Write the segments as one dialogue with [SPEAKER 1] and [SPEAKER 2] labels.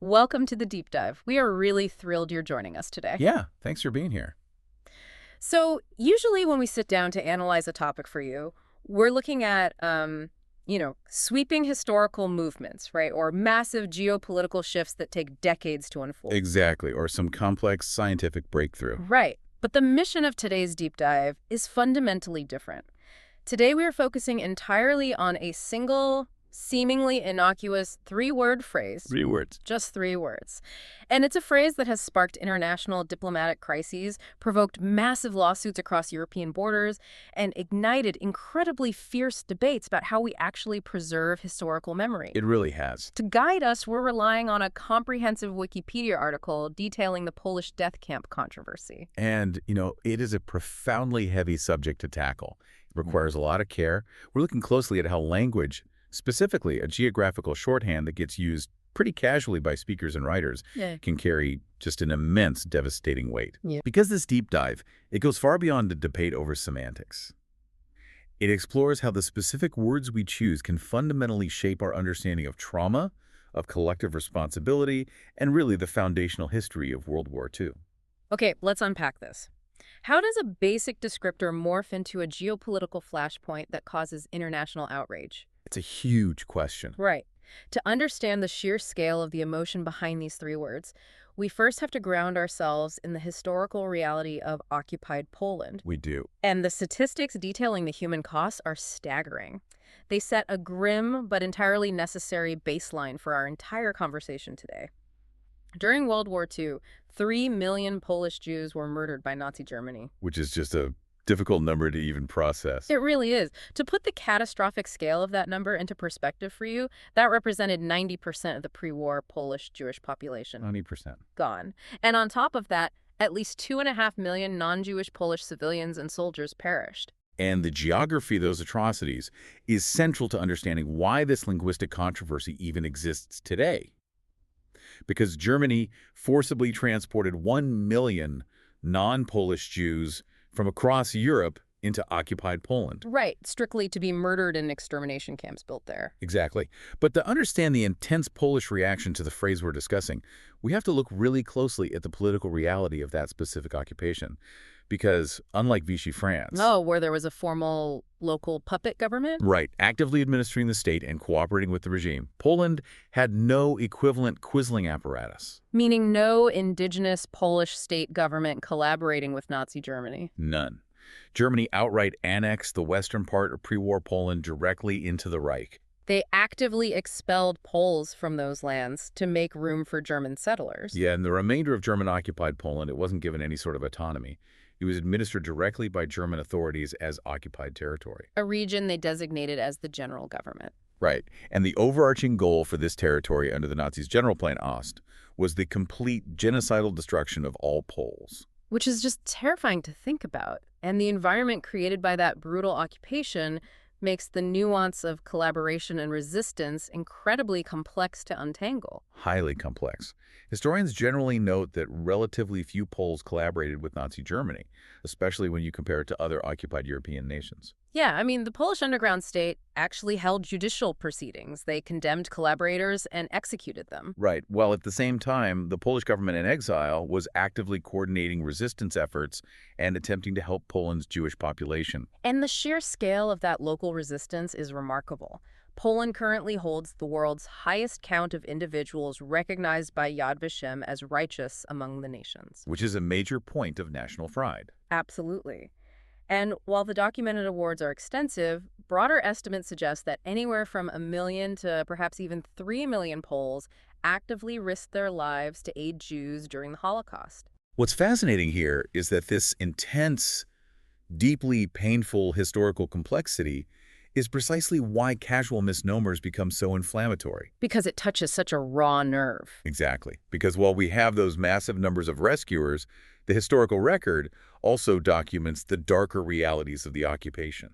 [SPEAKER 1] Welcome to the deep dive. We are really thrilled you're joining us today.
[SPEAKER 2] Yeah, thanks for being here.
[SPEAKER 1] So, usually when we sit down to analyze a topic for you, we're looking at, sweeping historical movements, right? Or massive geopolitical shifts that take decades to unfold.
[SPEAKER 2] Exactly, or some complex scientific breakthrough.
[SPEAKER 1] Right. But the mission of today's deep dive is fundamentally different. Today, we are focusing entirely on a single, seemingly innocuous three-word phrase.
[SPEAKER 2] 3 words.
[SPEAKER 1] Just 3 words. And it's a phrase that has sparked international diplomatic crises, provoked massive lawsuits across European borders, and ignited incredibly fierce debates about how we actually preserve historical memory.
[SPEAKER 2] It really has.
[SPEAKER 1] To guide us, we're relying on a comprehensive Wikipedia article detailing the Polish death camp controversy.
[SPEAKER 2] And, it is a profoundly heavy subject to tackle. It requires a lot of care. We're looking closely at how language, specifically a geographical shorthand that gets used pretty casually by speakers and writers, can carry just an immense, devastating weight.
[SPEAKER 1] Yeah.
[SPEAKER 2] Because this deep dive, it goes far beyond the debate over semantics. It explores how the specific words we choose can fundamentally shape our understanding of trauma, of collective responsibility, and really the foundational history of World War II.
[SPEAKER 1] Okay, let's unpack this. How does a basic descriptor morph into a geopolitical flashpoint that causes international outrage?
[SPEAKER 2] It's a huge question.
[SPEAKER 1] Right. To understand the sheer scale of the emotion behind these 3 words, we first have to ground ourselves in the historical reality of occupied Poland.
[SPEAKER 2] We do.
[SPEAKER 1] And the statistics detailing the human costs are staggering. They set a grim but entirely necessary baseline for our entire conversation today. During World War II, 3 million Polish Jews were murdered by Nazi Germany.
[SPEAKER 2] Which is just a difficult number to even process.
[SPEAKER 1] It really is. To put the catastrophic scale of that number into perspective for you, that represented 90% of the pre-war Polish Jewish population.
[SPEAKER 2] 90%.
[SPEAKER 1] Gone. And on top of that, at least 2.5 million non-Jewish Polish civilians and soldiers perished.
[SPEAKER 2] And the geography of those atrocities is central to understanding why this linguistic controversy even exists today. Because Germany forcibly transported 1 million non-Polish Jews from across Europe into occupied Poland.
[SPEAKER 1] Right, strictly to be murdered in extermination camps built there.
[SPEAKER 2] Exactly. But to understand the intense Polish reaction to the phrase we're discussing, we have to look really closely at the political reality of that specific occupation. Because unlike Vichy France,
[SPEAKER 1] Oh, where there was a formal local puppet government?
[SPEAKER 2] right, actively administering the state and cooperating with the regime, Poland had no equivalent Quisling apparatus.
[SPEAKER 1] Meaning no indigenous Polish state government collaborating with Nazi Germany.
[SPEAKER 2] None. Germany outright annexed the western part of pre-war Poland directly into the Reich.
[SPEAKER 1] They actively expelled Poles from those lands to make room for German settlers.
[SPEAKER 2] Yeah, and the remainder of German-occupied Poland, it wasn't given any sort of autonomy. It was administered directly by German authorities as occupied territory.
[SPEAKER 1] A region they designated as the general government.
[SPEAKER 2] Right. And the overarching goal for this territory under the Nazis' General Plan Ost was the complete genocidal destruction of all Poles.
[SPEAKER 1] Which is just terrifying to think about. And the environment created by that brutal occupation makes the nuance of collaboration and resistance incredibly complex to untangle.
[SPEAKER 2] Highly complex. Historians generally note that relatively few Poles collaborated with Nazi Germany, especially when you compare it to other occupied European nations.
[SPEAKER 1] Yeah, I mean, the Polish underground state actually held judicial proceedings. They condemned collaborators and executed them.
[SPEAKER 2] Right, while at the same time, the Polish government in exile was actively coordinating resistance efforts and attempting to help Poland's Jewish population.
[SPEAKER 1] And the sheer scale of that local resistance is remarkable. Poland currently holds the world's highest count of individuals recognized by Yad Vashem as righteous among the nations.
[SPEAKER 2] Which is a major point of national pride.
[SPEAKER 1] Absolutely. And while the documented awards are extensive, broader estimates suggest that anywhere from 1 million to perhaps even 3 million Poles actively risked their lives to aid Jews during the Holocaust.
[SPEAKER 2] What's fascinating here is that this intense, deeply painful historical complexity is precisely why casual misnomers become so inflammatory.
[SPEAKER 1] Because it touches such a raw nerve.
[SPEAKER 2] Exactly. Because while we have those massive numbers of rescuers, the historical record also documents the darker realities of the occupation.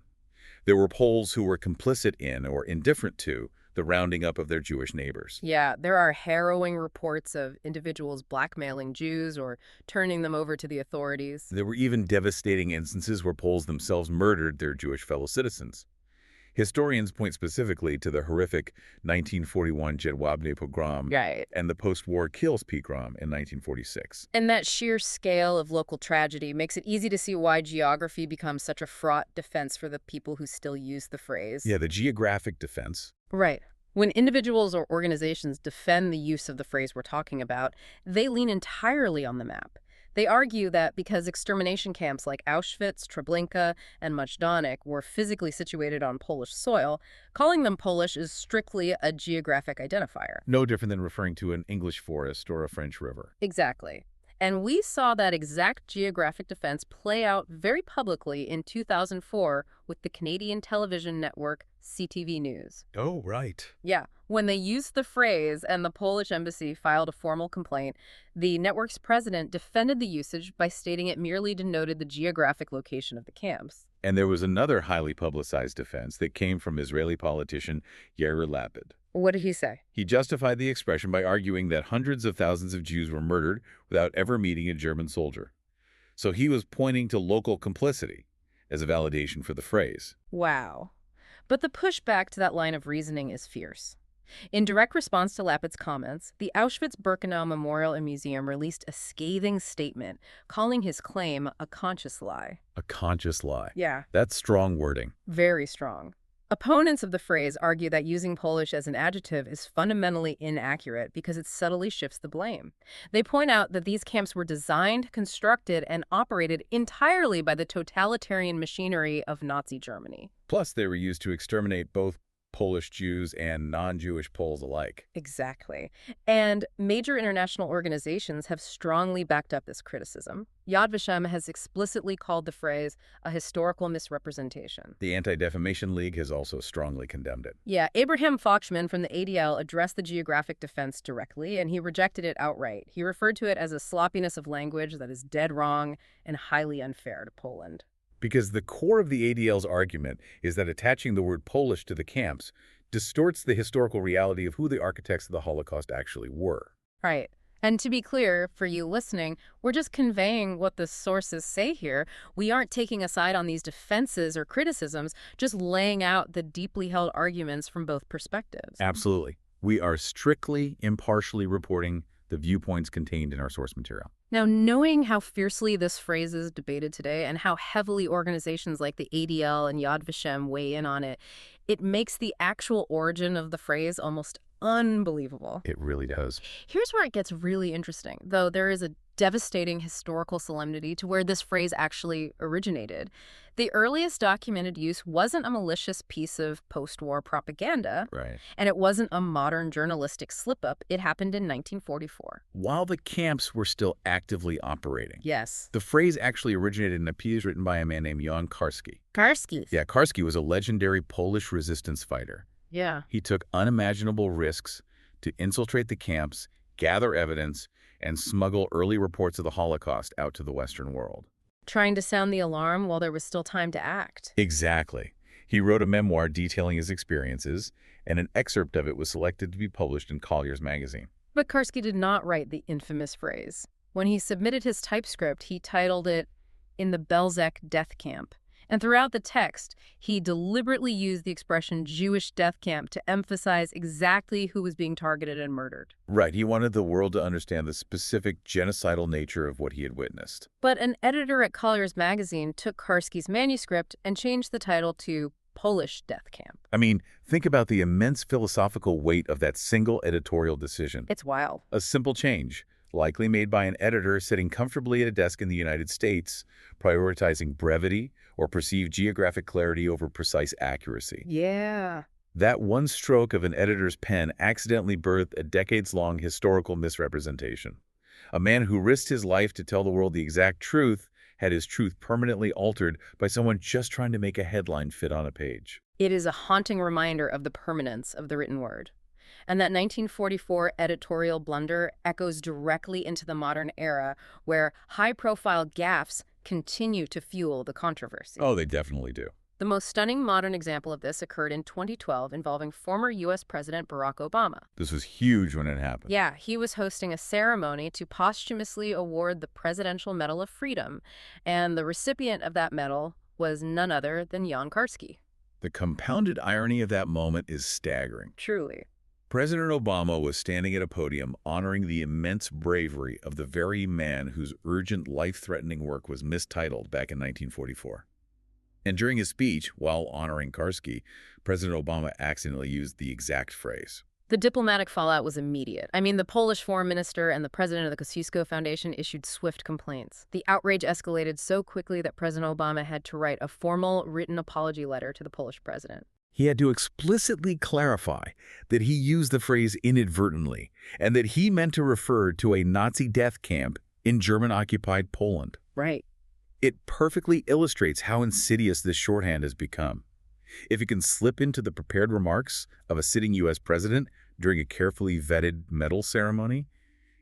[SPEAKER 2] There were Poles who were complicit in or indifferent to the rounding up of their Jewish neighbors.
[SPEAKER 1] Yeah, there are harrowing reports of individuals blackmailing Jews or turning them over to the authorities.
[SPEAKER 2] There were even devastating instances where Poles themselves murdered their Jewish fellow citizens. Historians point specifically to the horrific 1941 Jedwabne pogrom
[SPEAKER 1] Right.
[SPEAKER 2] and the post-war Kills pogrom in 1946.
[SPEAKER 1] And that sheer scale of local tragedy makes it easy to see why geography becomes such a fraught defense for the people who still use the phrase.
[SPEAKER 2] Yeah, the geographic defense.
[SPEAKER 1] Right. When individuals or organizations defend the use of the phrase we're talking about, they lean entirely on the map. They argue that because extermination camps like Auschwitz, Treblinka, and Majdanek were physically situated on Polish soil, calling them Polish is strictly a geographic identifier.
[SPEAKER 2] No different than referring to an English forest or a French river.
[SPEAKER 1] Exactly. And we saw that exact geographic defense play out very publicly in 2004 with the Canadian television network CTV News.
[SPEAKER 2] Oh, right.
[SPEAKER 1] Yeah, when they used the phrase and the Polish embassy filed a formal complaint, the network's president defended the usage by stating it merely denoted the geographic location of the camps.
[SPEAKER 2] And there was another highly publicized defense that came from Israeli politician Yair Lapid.
[SPEAKER 1] What did he say?
[SPEAKER 2] He justified the expression by arguing that hundreds of thousands of Jews were murdered without ever meeting a German soldier. So he was pointing to local complicity as a validation for the phrase.
[SPEAKER 1] Wow. But the pushback to that line of reasoning is fierce. In direct response to Lapid's comments, the Auschwitz-Birkenau Memorial and Museum released a scathing statement calling his claim a conscious lie.
[SPEAKER 2] A conscious lie.
[SPEAKER 1] Yeah.
[SPEAKER 2] That's strong wording.
[SPEAKER 1] Very strong. Opponents of the phrase argue that using Polish as an adjective is fundamentally inaccurate because it subtly shifts the blame. They point out that these camps were designed, constructed, and operated entirely by the totalitarian machinery of Nazi Germany.
[SPEAKER 2] Plus, they were used to exterminate both Polish Jews and non-Jewish Poles alike.
[SPEAKER 1] Exactly. And major international organizations have strongly backed up this criticism. Yad Vashem has explicitly called the phrase a historical misrepresentation.
[SPEAKER 2] The Anti-Defamation League has also strongly condemned it.
[SPEAKER 1] Yeah, Abraham Fochman from the ADL addressed the geographic defense directly, and he rejected it outright. He referred to it as a sloppiness of language that is dead wrong and highly unfair to Poland.
[SPEAKER 2] Because the core of the ADL's argument is that attaching the word Polish to the camps distorts the historical reality of who the architects of the Holocaust actually were.
[SPEAKER 1] Right. And to be clear, for you listening, we're just conveying what the sources say here. We aren't taking a side on these defenses or criticisms, just laying out the deeply held arguments from both perspectives.
[SPEAKER 2] Absolutely. We are strictly impartially reporting the viewpoints contained in our source material.
[SPEAKER 1] Now, knowing how fiercely this phrase is debated today and how heavily organizations like the ADL and Yad Vashem weigh in on it, it makes the actual origin of the phrase almost unbelievable.
[SPEAKER 2] It really does.
[SPEAKER 1] Here's where it gets really interesting, though there is a devastating historical solemnity to where this phrase actually originated. The earliest documented use wasn't a malicious piece of post-war propaganda,
[SPEAKER 2] Right.
[SPEAKER 1] and it wasn't a modern journalistic slip-up. It happened in 1944.
[SPEAKER 2] While the camps were still actively operating.
[SPEAKER 1] Yes.
[SPEAKER 2] The phrase actually originated in a piece written by a man named Jan Karski.
[SPEAKER 1] Karski.
[SPEAKER 2] Yeah, Karski was a legendary Polish resistance fighter.
[SPEAKER 1] Yeah.
[SPEAKER 2] He took unimaginable risks to infiltrate the camps, gather evidence, and smuggle early reports of the Holocaust out to the Western world.
[SPEAKER 1] Trying to sound the alarm while there was still time to act.
[SPEAKER 2] Exactly. He wrote a memoir detailing his experiences, and an excerpt of it was selected to be published in Collier's magazine.
[SPEAKER 1] But Karski did not write the infamous phrase. When he submitted his typescript, he titled it, "In the Belzec Death Camp." And throughout the text, he deliberately used the expression Jewish death camp to emphasize exactly who was being targeted and murdered.
[SPEAKER 2] Right, he wanted the world to understand the specific genocidal nature of what he had witnessed.
[SPEAKER 1] But an editor at Collier's magazine took Karski's manuscript and changed the title to Polish Death Camp.
[SPEAKER 2] I mean, think about the immense philosophical weight of that single editorial decision.
[SPEAKER 1] It's wild.
[SPEAKER 2] A simple change, likely made by an editor sitting comfortably at a desk in the United States, prioritizing brevity or perceived geographic clarity over precise accuracy.
[SPEAKER 1] Yeah.
[SPEAKER 2] That one stroke of an editor's pen accidentally birthed a decades-long historical misrepresentation. A man who risked his life to tell the world the exact truth had his truth permanently altered by someone just trying to make a headline fit on a page.
[SPEAKER 1] It is a haunting reminder of the permanence of the written word. And that 1944 editorial blunder echoes directly into the modern era, where high-profile gaffes continue to fuel the controversy.
[SPEAKER 2] Oh, they definitely do.
[SPEAKER 1] The most stunning modern example of this occurred in 2012 involving former U.S. President Barack Obama.
[SPEAKER 2] This was huge when it happened.
[SPEAKER 1] Yeah, he was hosting a ceremony to posthumously award the Presidential Medal of Freedom, and the recipient of that medal was none other than Jan Karski.
[SPEAKER 2] The compounded irony of that moment is staggering.
[SPEAKER 1] Truly.
[SPEAKER 2] President Obama was standing at a podium honoring the immense bravery of the very man whose urgent, life-threatening work was mistitled back in 1944. And during his speech, while honoring Karski, President Obama accidentally used the exact phrase.
[SPEAKER 1] The diplomatic fallout was immediate. I mean, the Polish foreign minister and the president of the Kosciuszko Foundation issued swift complaints. The outrage escalated so quickly that President Obama had to write a formal written apology letter to the Polish president.
[SPEAKER 2] He had to explicitly clarify that he used the phrase inadvertently and that he meant to refer to a Nazi death camp in German-occupied Poland.
[SPEAKER 1] Right.
[SPEAKER 2] It perfectly illustrates how insidious this shorthand has become. If it can slip into the prepared remarks of a sitting U.S. president during a carefully vetted medal ceremony,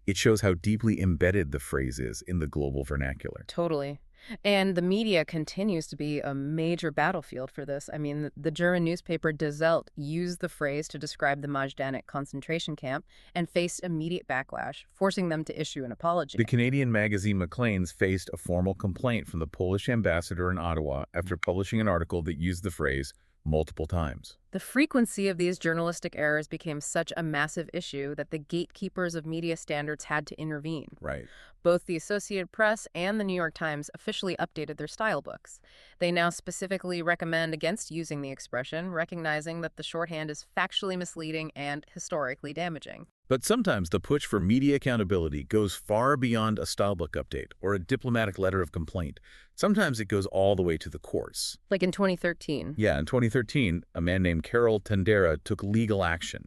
[SPEAKER 2] it shows how deeply embedded the phrase is in the global vernacular.
[SPEAKER 1] Totally. And the media continues to be a major battlefield for this. I mean, the German newspaper Die Welt used the phrase to describe the Majdanek concentration camp and faced immediate backlash, forcing them to issue an apology.
[SPEAKER 2] The Canadian magazine Maclean's faced a formal complaint from the Polish ambassador in Ottawa after publishing an article that used the phrase multiple times.
[SPEAKER 1] The frequency of these journalistic errors became such a massive issue that the gatekeepers of media standards had to intervene.
[SPEAKER 2] Right.
[SPEAKER 1] Both the Associated Press and the New York Times officially updated their style books. They now specifically recommend against using the expression, recognizing that the shorthand is factually misleading and historically damaging.
[SPEAKER 2] But sometimes the push for media accountability goes far beyond a stylebook update or a diplomatic letter of complaint. Sometimes it goes all the way to the courts.
[SPEAKER 1] Like in 2013.
[SPEAKER 2] Yeah, in 2013, a man named Karol Tendera took legal action.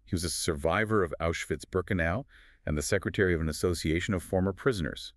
[SPEAKER 2] He was a survivor of Auschwitz-Birkenau and the secretary of an association of former prisoners.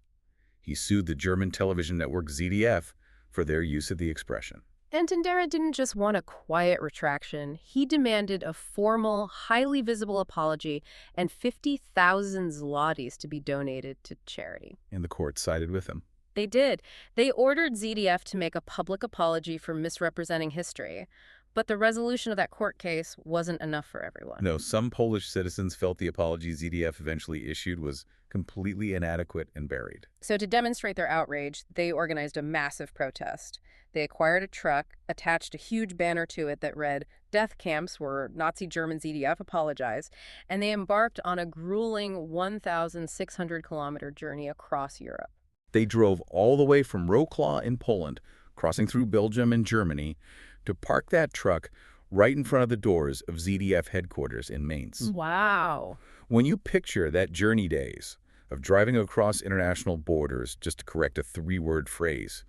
[SPEAKER 2] He sued the German television network ZDF for their use of the expression.
[SPEAKER 1] And Tendera didn't just want a quiet retraction. He demanded a formal, highly visible apology and 50,000 zlotys to be donated to charity.
[SPEAKER 2] And the court sided with him.
[SPEAKER 1] They did. They ordered ZDF to make a public apology for misrepresenting history. But the resolution of that court case wasn't enough for everyone.
[SPEAKER 2] No, some Polish citizens felt the apology ZDF eventually issued was completely inadequate and buried.
[SPEAKER 1] So to demonstrate their outrage, they organized a massive protest. They acquired a truck, attached a huge banner to it that read, "Death camps were Nazi German ZDF apologize," and they embarked on a grueling 1,600-kilometer journey across Europe.
[SPEAKER 2] They drove all the way from Wrocław in Poland, crossing through Belgium and Germany, to park that truck right in front of the doors of ZDF headquarters in Mainz.
[SPEAKER 1] Wow.
[SPEAKER 2] When you picture that journey days of driving across international borders just to correct a three-word phrase,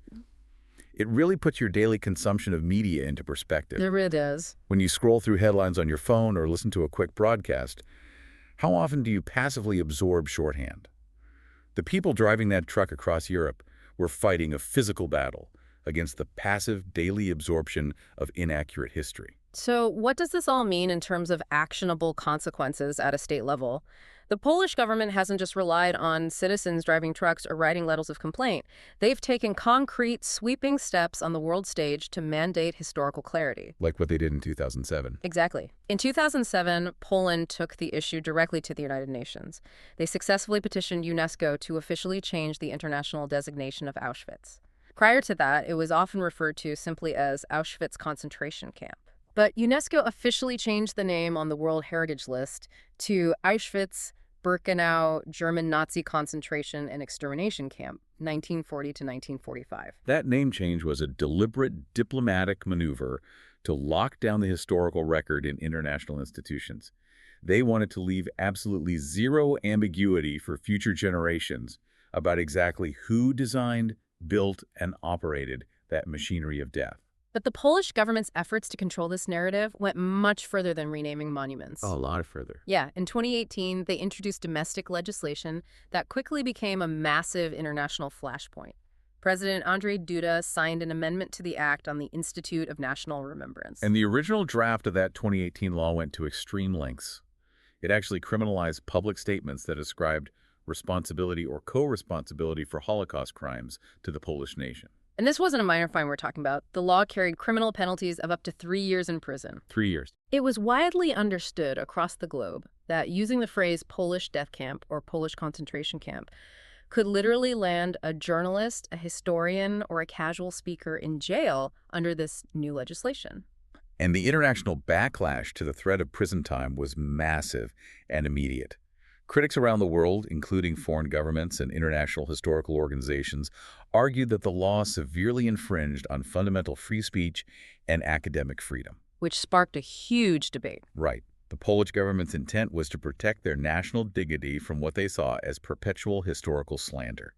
[SPEAKER 2] it really puts your daily consumption of media into perspective.
[SPEAKER 1] It really does.
[SPEAKER 2] When you scroll through headlines on your phone or listen to a quick broadcast, how often do you passively absorb shorthand? The people driving that truck across Europe were fighting a physical battle against the passive daily absorption of inaccurate history.
[SPEAKER 1] So what does this all mean in terms of actionable consequences at a state level? The Polish government hasn't just relied on citizens driving trucks or writing letters of complaint. They've taken concrete, sweeping steps on the world stage to mandate historical clarity.
[SPEAKER 2] Like what they did in 2007.
[SPEAKER 1] Exactly. In 2007, Poland took the issue directly to the United Nations. They successfully petitioned UNESCO to officially change the international designation of Auschwitz. Prior to that, it was often referred to simply as Auschwitz concentration camp. But UNESCO officially changed the name on the World Heritage List to Auschwitz-Birkenau German Nazi Concentration and Extermination Camp, 1940 to 1945.
[SPEAKER 2] That name change was a deliberate diplomatic maneuver to lock down the historical record in international institutions. They wanted to leave absolutely zero ambiguity for future generations about exactly who designed, built, and operated that machinery of death.
[SPEAKER 1] But the Polish government's efforts to control this narrative went much further than renaming monuments.
[SPEAKER 2] Oh, a lot further.
[SPEAKER 1] Yeah, in 2018, they introduced domestic legislation that quickly became a massive international flashpoint. President Andrzej Duda signed an amendment to the act on the Institute of National Remembrance.
[SPEAKER 2] And the original draft of that 2018 law went to extreme lengths. It actually criminalized public statements that ascribed responsibility or co-responsibility for Holocaust crimes to the Polish nation.
[SPEAKER 1] And this wasn't a minor fine we're talking about. The law carried criminal penalties of up to 3 years in prison.
[SPEAKER 2] 3 years.
[SPEAKER 1] It was widely understood across the globe that using the phrase Polish death camp or Polish concentration camp could literally land a journalist, a historian, or a casual speaker in jail under this new legislation.
[SPEAKER 2] And the international backlash to the threat of prison time was massive and immediate. Critics around the world, including foreign governments and international historical organizations, argued that the law severely infringed on fundamental free speech and academic freedom.
[SPEAKER 1] Which sparked a huge debate.
[SPEAKER 2] Right. The Polish government's intent was to protect their national dignity from what they saw as perpetual historical slander.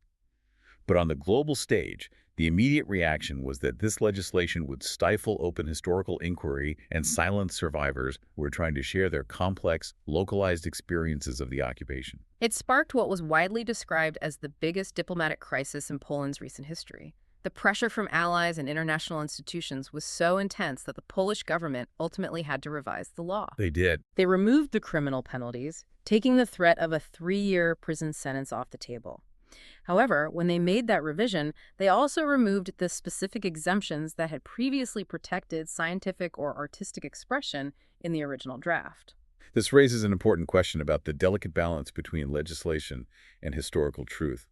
[SPEAKER 2] But on the global stage, the immediate reaction was that this legislation would stifle open historical inquiry and silence survivors who were trying to share their complex, localized experiences of the occupation.
[SPEAKER 1] It sparked what was widely described as the biggest diplomatic crisis in Poland's recent history. The pressure from allies and international institutions was so intense that the Polish government ultimately had to revise the law.
[SPEAKER 2] They did.
[SPEAKER 1] They removed the criminal penalties, taking the threat of a 3-year prison sentence off the table. However, when they made that revision, they also removed the specific exemptions that had previously protected scientific or artistic expression in the original draft.
[SPEAKER 2] This raises an important question about the delicate balance between legislation and historical truth.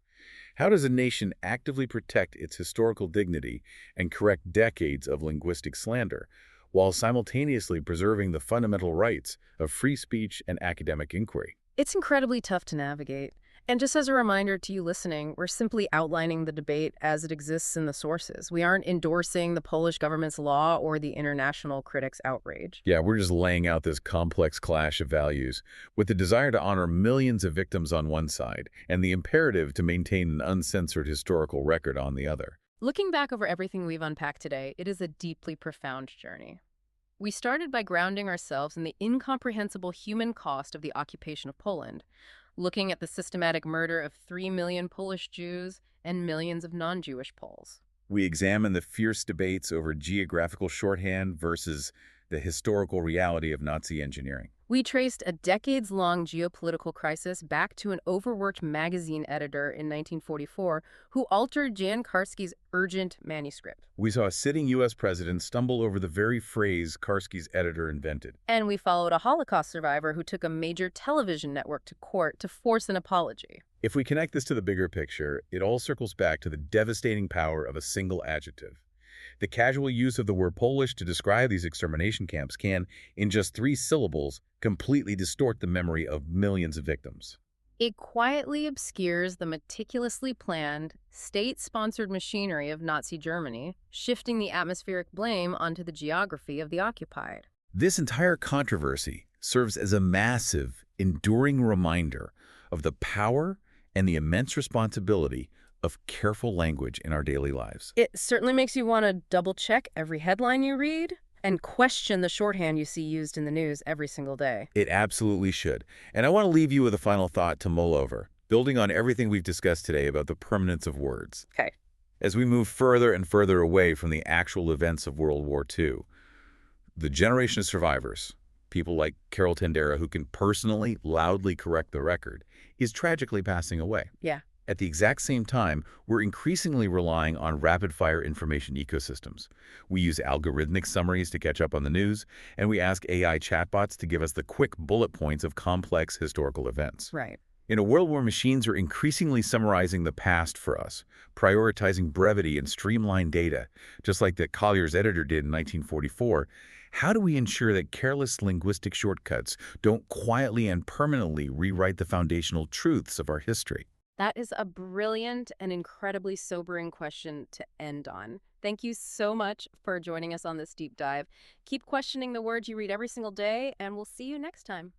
[SPEAKER 2] How does a nation actively protect its historical dignity and correct decades of linguistic slander, while simultaneously preserving the fundamental rights of free speech and academic inquiry?
[SPEAKER 1] It's incredibly tough to navigate. And just as a reminder to you listening, we're simply outlining the debate as it exists in the sources. We aren't endorsing the Polish government's law or the international critics' outrage.
[SPEAKER 2] Yeah, we're just laying out this complex clash of values with the desire to honor millions of victims on one side and the imperative to maintain an uncensored historical record on the other.
[SPEAKER 1] Looking back over everything we've unpacked today, it is a deeply profound journey. We started by grounding ourselves in the incomprehensible human cost of the occupation of Poland, looking at the systematic murder of 3 million Polish Jews and millions of non-Jewish Poles.
[SPEAKER 2] We examine the fierce debates over geographical shorthand versus the historical reality of Nazi engineering.
[SPEAKER 1] We traced a decades-long geopolitical crisis back to an overworked magazine editor in 1944 who altered Jan Karski's urgent manuscript.
[SPEAKER 2] We saw a sitting U.S. president stumble over the very phrase Karski's editor invented.
[SPEAKER 1] And we followed a Holocaust survivor who took a major television network to court to force an apology.
[SPEAKER 2] If we connect this to the bigger picture, it all circles back to the devastating power of a single adjective. The casual use of the word Polish to describe these extermination camps can, in just 3 syllables, completely distort the memory of millions of victims.
[SPEAKER 1] It quietly obscures the meticulously planned, state-sponsored machinery of Nazi Germany, shifting the atmospheric blame onto the geography of the occupied.
[SPEAKER 2] This entire controversy serves as a massive, enduring reminder of the power and the immense responsibility of careful language in our daily lives.
[SPEAKER 1] It certainly makes you want to double-check every headline you read and question the shorthand you see used in the news every single day.
[SPEAKER 2] It absolutely should. And I want to leave you with a final thought to mull over, building on everything we've discussed today about the permanence of words.
[SPEAKER 1] Okay.
[SPEAKER 2] As we move further and further away from the actual events of World War II, the generation of survivors, people like Carol Tendera who can personally, loudly correct the record, is tragically passing away.
[SPEAKER 1] Yeah.
[SPEAKER 2] At the exact same time, we're increasingly relying on rapid-fire information ecosystems. We use algorithmic summaries to catch up on the news, and we ask AI chatbots to give us the quick bullet points of complex historical events.
[SPEAKER 1] Right.
[SPEAKER 2] In a world where machines are increasingly summarizing the past for us, prioritizing brevity and streamlined data, just like the Collier's editor did in 1944, how do we ensure that careless linguistic shortcuts don't quietly and permanently rewrite the foundational truths of our history?
[SPEAKER 1] That is a brilliant and incredibly sobering question to end on. Thank you so much for joining us on this deep dive. Keep questioning the words you read every single day, and we'll see you next time.